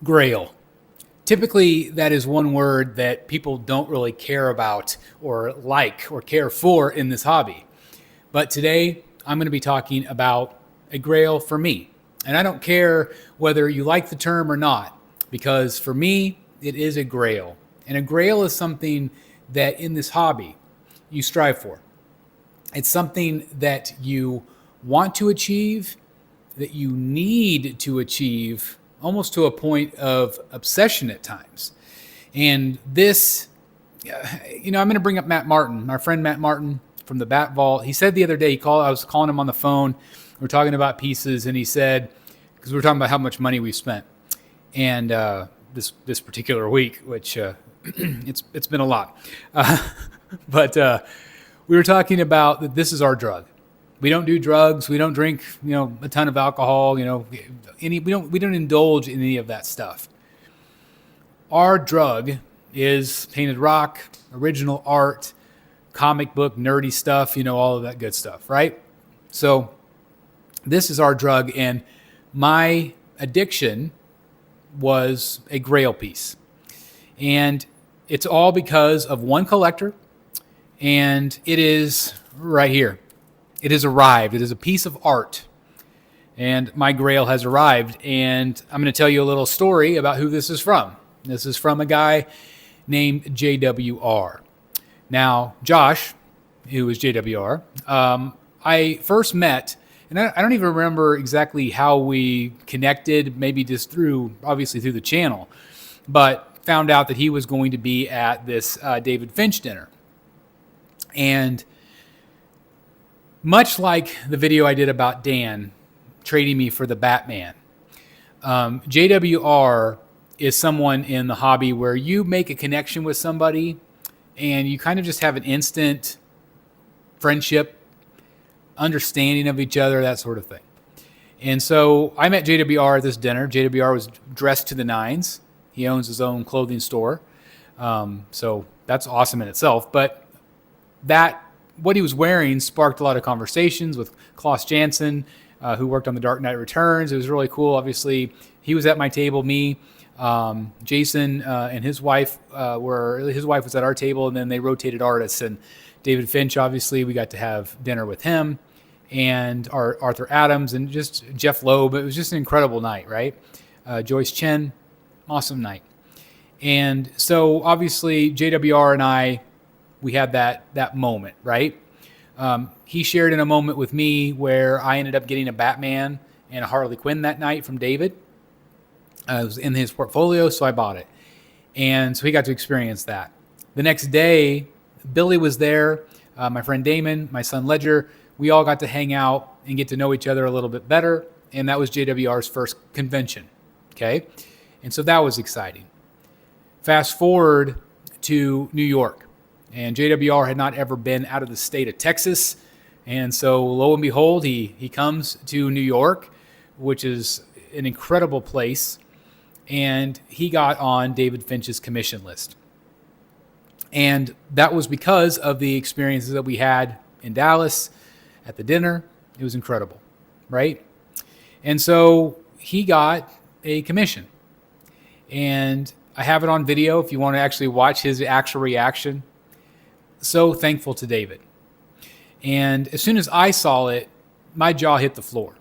Grail. Typically, that is one word that people don't really care about or like or care for in this hobby. But today, I'm going to be talking about a grail for me. And I don't care whether you like the term or not, because for me, it is a grail. And a grail is something that in this hobby you strive for. It's something that you want to achieve, that you need to achieve, almost to a point of obsession at times. And this, I'm going to bring up Matt Martin, our friend Matt Martin from the Bat Vault. He said the other day, I was calling him on the phone. We're talking about pieces, and he said, because we were talking about how much money we spent, and this particular week, which it's been a lot, but we were talking about that this is our drug. We don't do drugs. We don't drink, a ton of alcohol. We don't indulge in any of that stuff. Our drug is painted rock, original art, comic book, nerdy stuff. All of that good stuff, right? So this is our drug, and my addiction was a grail piece, and it's all because of one collector, and it is right here. It has arrived. It is a piece of art, and my grail has arrived. And I'm going to tell you a little story about who this is from. This is from a guy named JWR. Now, Josh, who is JWR, I first met, and I don't even remember exactly how we connected, maybe just obviously through the channel, but found out that he was going to be at this David Finch dinner. And much like the video I did about Dan trading me for the Batman, JWR is someone in the hobby where you make a connection with somebody and you kind of just have an instant friendship, understanding of each other, that sort of thing. And so I met JWR at this dinner. JWR was dressed to the nines. He owns his own clothing store. So that's awesome in itself. But what he was wearing sparked a lot of conversations with Klaus Janson, who worked on The Dark Knight Returns. It was really cool. Obviously, he was at my table, me, Jason, and his wife was at our table, and then they rotated artists. And David Finch, obviously, we got to have dinner with him, and Arthur Adams, and just Jeff Loeb. It was just an incredible night, right? Joyce Chen, awesome night. And so, obviously, JWR and I, we had that moment, right? He shared in a moment with me where I ended up getting a Batman and a Harley Quinn that night from David. It was in his portfolio, so I bought it. And so he got to experience that. The next day, Billy was there, my friend Damon, my son Ledger. We all got to hang out and get to know each other a little bit better. And that was JWR's first convention, okay? And so that was exciting. Fast forward to New York. And JWR had not ever been out of the state of Texas. And so lo and behold, he comes to New York, which is an incredible place. And he got on David Finch's commission list. And that was because of the experiences that we had in Dallas at the dinner. It was incredible, right? And so he got a commission. And I have it on video if you want to actually watch his actual reaction. So thankful to David. And as soon as I saw it, my jaw hit the floor.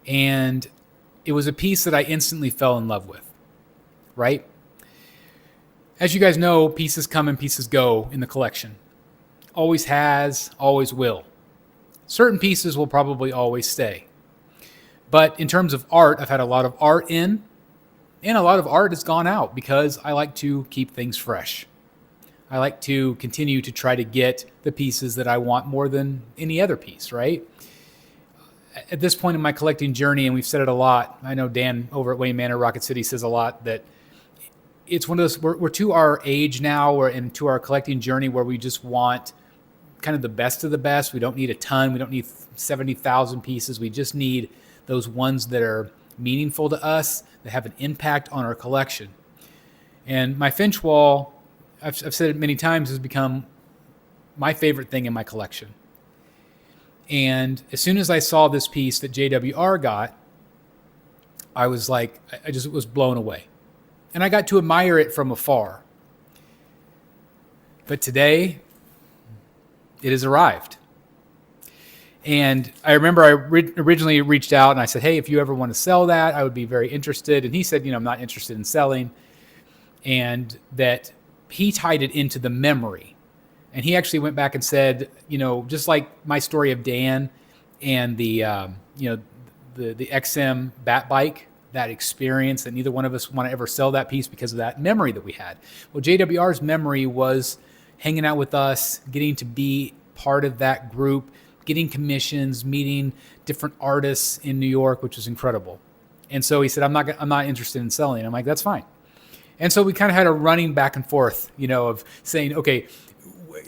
And it was a piece that I instantly fell in love with, right? As you guys know, pieces come and pieces go in the collection. Always has, always will. Certain pieces will probably always stay. But in terms of art, I've had a lot of art in, and a lot of art has gone out because I like to keep things fresh. I like to continue to try to get the pieces that I want more than any other piece, right? At this point in my collecting journey, and we've said it a lot, I know Dan over at Wayne Manor, Rocket City says a lot, that it's one of those, we're to our age now, and to our collecting journey where we just want kind of the best of the best. We don't need a ton. We don't need 70,000 pieces. We just need those ones that are meaningful to us, that have an impact on our collection. And my Finch wall, I've said it many times, has become my favorite thing in my collection. And as soon as I saw this piece that JWR got, I was like, I just was blown away. And I got to admire it from afar. But today, it has arrived. And I remember I originally reached out and I said, hey, if you ever want to sell that, I would be very interested. And he said, I'm not interested in selling. And that he tied it into the memory. And he actually went back and said, just like my story of Dan and the XM bat bike, that experience that neither one of us want to ever sell that piece because of that memory that we had. Well, JWR's memory was hanging out with us, getting to be part of that group, getting commissions, meeting different artists in New York, which was incredible. And so he said, I'm not interested in selling. I'm like, that's fine. And so we kind of had a running back and forth, of saying, okay,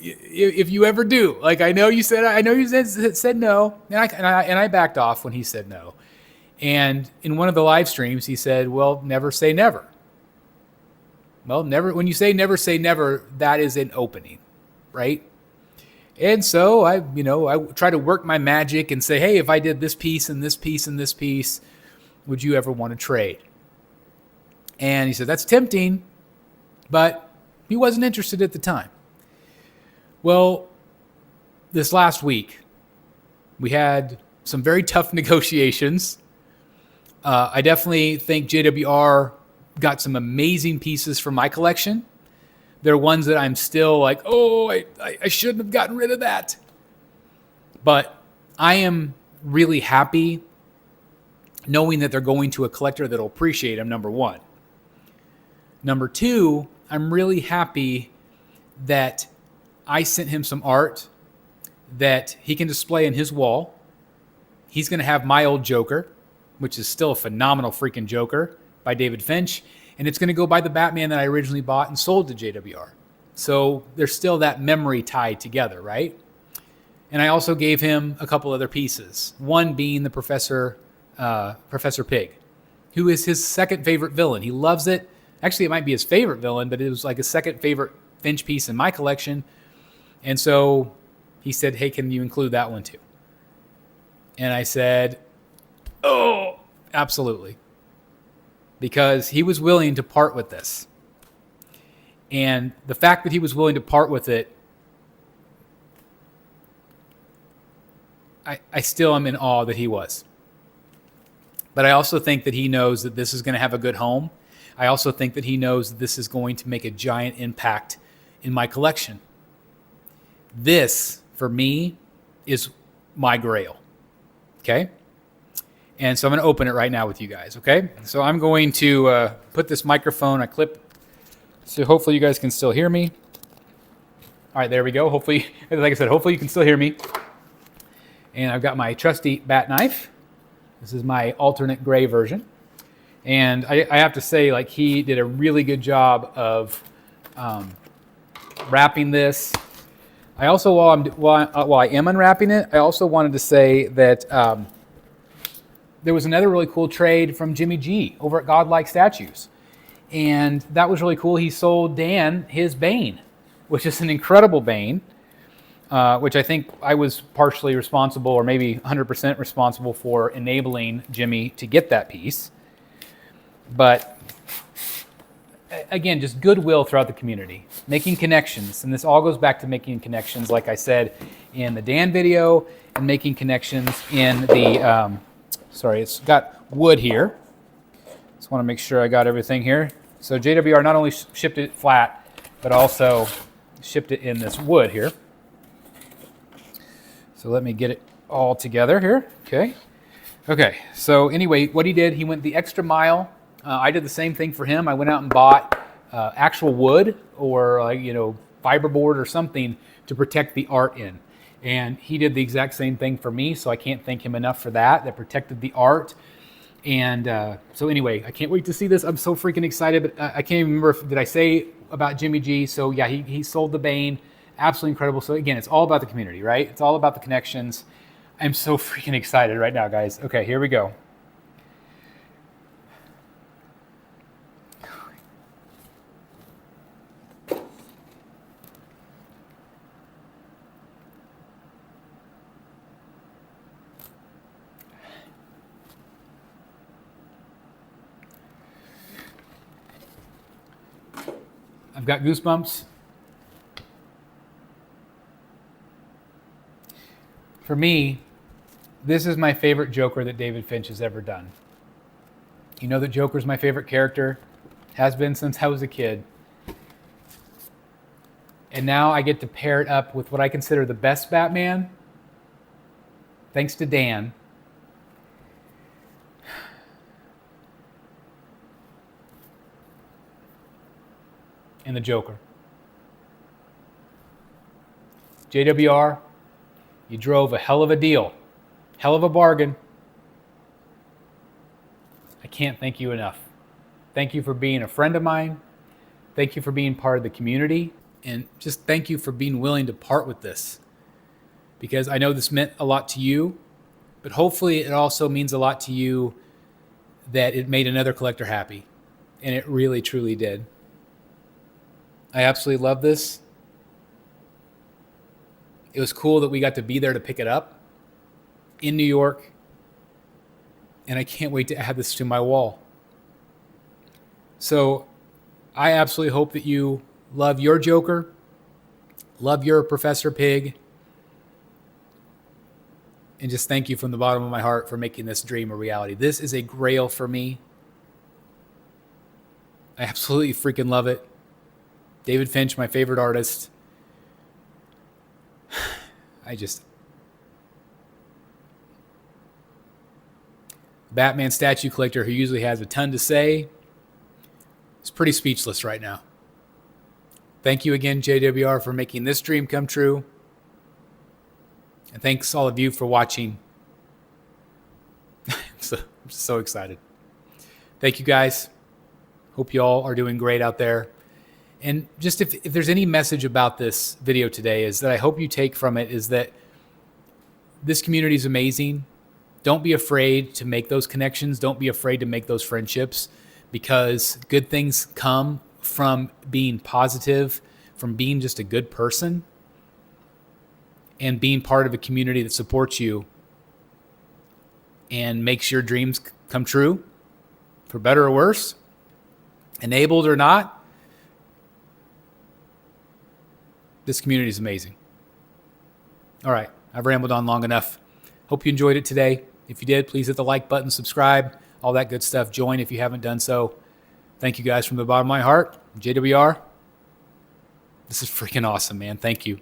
if you ever do, like I know you said no, and I backed off when he said no. And in one of the live streams, he said, well, never say never. Well, never. When you say never, that is an opening, right? And so I try to work my magic and say, hey, if I did this piece and this piece and this piece, would you ever want to trade? And he said, that's tempting, but he wasn't interested at the time. Well, this last week, we had some very tough negotiations. I definitely think JWR got some amazing pieces from my collection. There are ones that I'm still like, oh, I shouldn't have gotten rid of that. But I am really happy knowing that they're going to a collector that'll appreciate them, number one. Number two, I'm really happy that I sent him some art that he can display in his wall. He's going to have my old Joker, which is still a phenomenal freaking Joker by David Finch. And it's going to go by the Batman that I originally bought and sold to JWR. So there's still that memory tied together, right? And I also gave him a couple other pieces. One being the Professor Pig, who is his second favorite villain. He loves it. Actually, it might be his favorite villain, but it was like his second favorite Finch piece in my collection. And so he said, hey, can you include that one too? And I said, oh, absolutely. Because he was willing to part with this. And the fact that he was willing to part with it, I still am in awe that he was. But I also think that he knows that this is going to have a good home. I also think that he knows that this is going to make a giant impact in my collection. This, for me, is my grail. Okay? And so I'm going to open it right now with you guys, okay? So I'm going to put this microphone, I clip, so hopefully you guys can still hear me. All right, there we go. Hopefully, like I said, hopefully you can still hear me. And I've got my trusty bat knife. This is my alternate gray version. And I have to say, like, he did a really good job of wrapping this. I also, while I am unwrapping it, I also wanted to say that there was another really cool trade from Jimmy G over at Godlike Statues. And that was really cool. He sold Dan his Bane, which is an incredible Bane, which I think I was partially responsible, or maybe 100% responsible for enabling Jimmy to get that piece. But again, just goodwill throughout the community, making connections. And this all goes back to making connections, like I said in the Dan video, and making connections in the, it's got wood here. Just want to make sure I got everything here. So JWR not only shipped it flat, but also shipped it in this wood here. So let me get it all together here. Okay, so anyway, what he did, he went the extra mile. I did the same thing for him. I went out and bought actual wood or fiberboard or something to protect the art in. And he did the exact same thing for me, so I can't thank him enough for that. That protected the art. And so anyway, I can't wait to see this. I'm so freaking excited. But I can't even remember did I say about Jimmy G. So yeah, he sold the Bane. Absolutely incredible. So again, it's all about the community, right? It's all about the connections. I'm so freaking excited right now, guys. Okay, here we go. I've got goosebumps. For me, this is my favorite Joker that David Finch has ever done. You know that Joker's my favorite character. Has been since I was a kid. And now I get to pair it up with what I consider the best Batman, thanks to Dan. And the Joker. JWR, you drove a hell of a deal. Hell of a bargain. I can't thank you enough. Thank you for being a friend of mine. Thank you for being part of the community. And just thank you for being willing to part with this. Because I know this meant a lot to you, but hopefully it also means a lot to you that it made another collector happy. And it really, truly did. I absolutely love this. It was cool that we got to be there to pick it up in New York. And I can't wait to add this to my wall. So I absolutely hope that you love your Joker, love your Professor Pig, and just thank you from the bottom of my heart for making this dream a reality. This is a grail for me. I absolutely freaking love it. David Finch, my favorite artist. Batman statue collector who usually has a ton to say is pretty speechless right now. Thank you again, JWR, for making this dream come true. And thanks all of you for watching. I'm so excited. Thank you guys. Hope you all are doing great out there. And just if there's any message about this video today, is that I hope you take from it is that this community is amazing. Don't be afraid to make those connections. Don't be afraid to make those friendships, because good things come from being positive, from being just a good person, and being part of a community that supports you and makes your dreams come true, for better or worse, enabled or not. This community is amazing. All right, I've rambled on long enough. Hope you enjoyed it today. If you did, please hit the like button, subscribe, all that good stuff. Join if you haven't done so. Thank you guys from the bottom of my heart. JWR, this is freaking awesome, man. Thank you.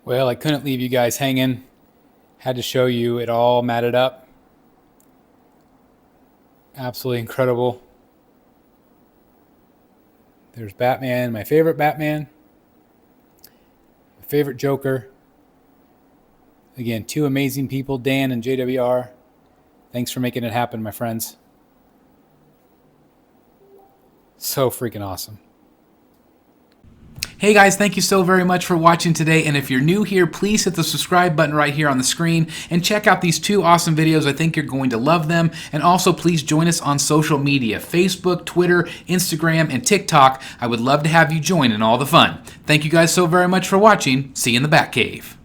Well, I couldn't leave you guys hanging. Had to show you it all matted up. Absolutely incredible. There's Batman, my favorite Batman. My favorite Joker. Again, two amazing people, Dan and JWR. Thanks for making it happen, my friends. So freaking awesome. Hey guys, thank you so very much for watching today. And if you're new here, please hit the subscribe button right here on the screen and check out these two awesome videos. I think you're going to love them. And also please join us on social media, Facebook, Twitter, Instagram, and TikTok. I would love to have you join in all the fun. Thank you guys so very much for watching. See you in the Batcave.